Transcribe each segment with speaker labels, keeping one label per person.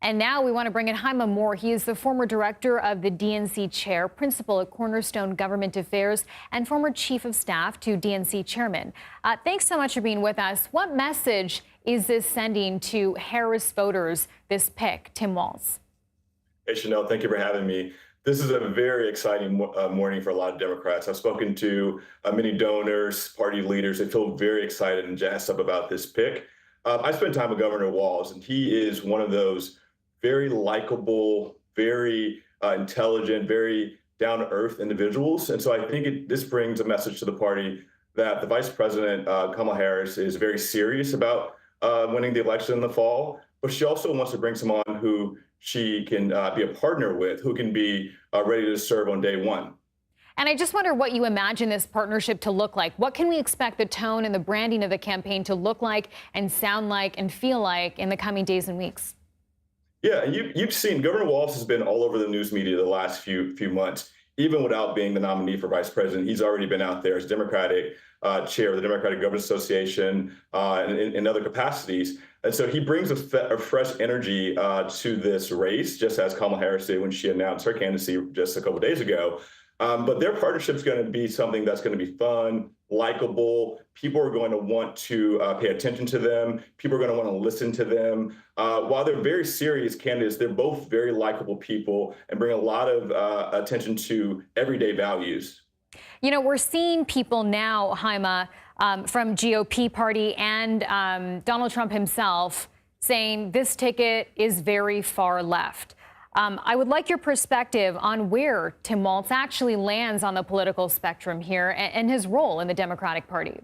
Speaker 1: And now we want to bring in Hyma Moore. He is the former director of the DNC chair, principal at Cornerstone Government Affairs, and former chief of staff to DNC chairman. Thanks so much for being with us. What message is this sending to Harris voters, this pick, Tim Walz?
Speaker 2: Hey, Chanel, thank you for having me. This is a very exciting morning for a lot of Democrats. I've spoken to many donors, party leaders. They feel very excited and jazzed up about this pick. I spent time with Governor Walz, and he is one of those very likable, very intelligent, very down-to-earth individuals. And so I think this brings a message to the party that the Vice President, Kamala Harris, is very serious about winning the election in the fall, but she also wants to bring someone who she can be a partner with, who can be ready to serve on day one.
Speaker 1: And I just wonder what you imagine this partnership to look like. What can we expect the tone and the branding of the campaign to look like and sound like and feel like in the coming days and weeks?
Speaker 2: Yeah, you've seen Governor Walz has been all over the news media the last few months. Even without being the nominee for vice president, he's already been out there as Democratic chair of the Democratic Government Association and in other capacities. And so he brings a fresh energy to this race, just as Kamala Harris did when she announced her candidacy just a couple of days ago. But their partnership is going to be something that's going to be fun, likable. People are going to want to pay attention to them. People are going to want to listen to them. While they're very serious candidates, they're both very likable people and bring a lot of attention to everyday values.
Speaker 1: You know, we're seeing people now, Hyma, from GOP party and Donald Trump himself saying this ticket is very far left. I would like your perspective on where Tim Walz actually lands on the political spectrum here and his role in the Democratic Party.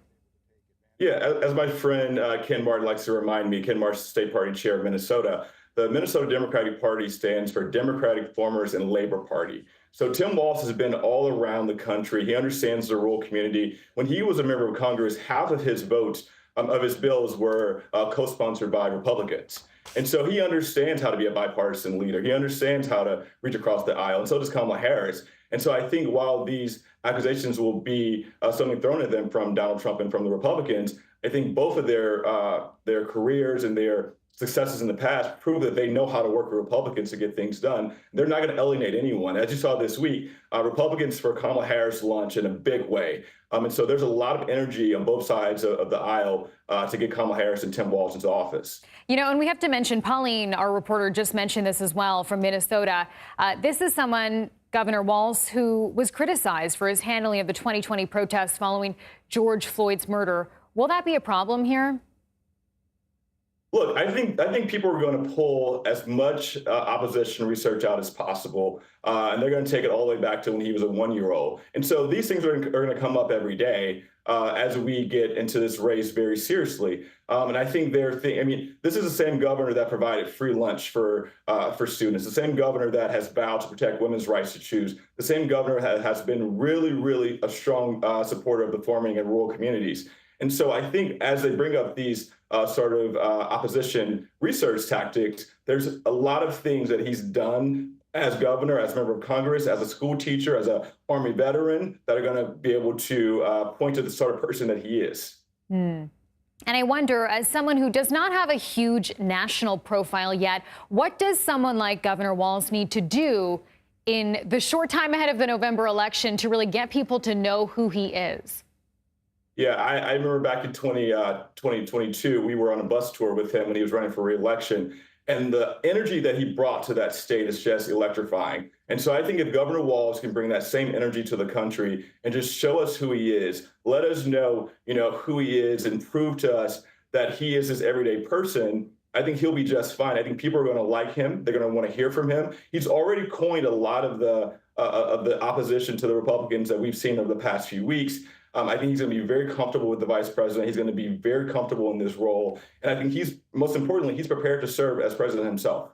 Speaker 2: Yeah, as my friend Ken Martin likes to remind me, Ken Martin, state party chair of Minnesota, the Minnesota Democratic Party stands for Democratic Farmers and Labor Party. So Tim Walz has been all around the country. He understands the rural community. When he was a member of Congress, half of his votes of his bills were co-sponsored by Republicans. And so he understands how to be a bipartisan leader. He understands how to reach across the aisle, and so does Kamala Harris. And so I think while these accusations will be something thrown at them from Donald Trump and from the Republicans, I think both of their careers and their successes in the past prove that they know how to work with Republicans to get things done. They're not going to alienate anyone. As you saw this week, Republicans for Kamala Harris launched in a big way. And so there's a lot of energy on both sides of the aisle to get Kamala Harris and Tim Walz into office.
Speaker 1: You know, and we have to mention, Pauline, our reporter, just mentioned this as well from Minnesota. This is someone, Governor Walz, who was criticized for his handling of the 2020 protests following George Floyd's murder. Will that be a problem here?
Speaker 2: Look, I think people are going to pull as much opposition research out as possible, and they're going to take it all the way back to when he was a one-year-old. And so these things are going to come up every day as we get into this race very seriously. And I think this is the same governor that provided free lunch for students, the same governor that has vowed to protect women's rights to choose, the same governor has been really, really a strong supporter of the farming and rural communities. And so I think as they bring up these opposition research tactics, there's a lot of things that he's done as governor, as member of Congress, as a school teacher, as an Army veteran that are going to be able to point to the sort of person that he is.
Speaker 1: And I wonder, as someone who does not have a huge national profile yet, what does someone like Governor Walz need to do in the short time ahead of the November election to really get people to know who he is?
Speaker 2: Yeah, I remember back in 2022, we were on a bus tour with him when he was running for re-election. And the energy that he brought to that state is just electrifying. And so I think if Governor Walz can bring that same energy to the country and just show us who he is, let us know, who he is and prove to us that he is this everyday person, I think he'll be just fine. I think people are going to like him. They're going to want to hear from him. He's already coined a lot of the opposition to the Republicans that we've seen over the past few weeks. I think he's going to be very comfortable with the vice president. He's going to be very comfortable in this role. And I think most importantly, he's prepared to serve as president himself.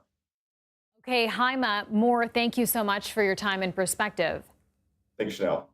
Speaker 1: Okay, Hyma Moore, thank you so much for your time and perspective.
Speaker 2: Thank you, Chanel.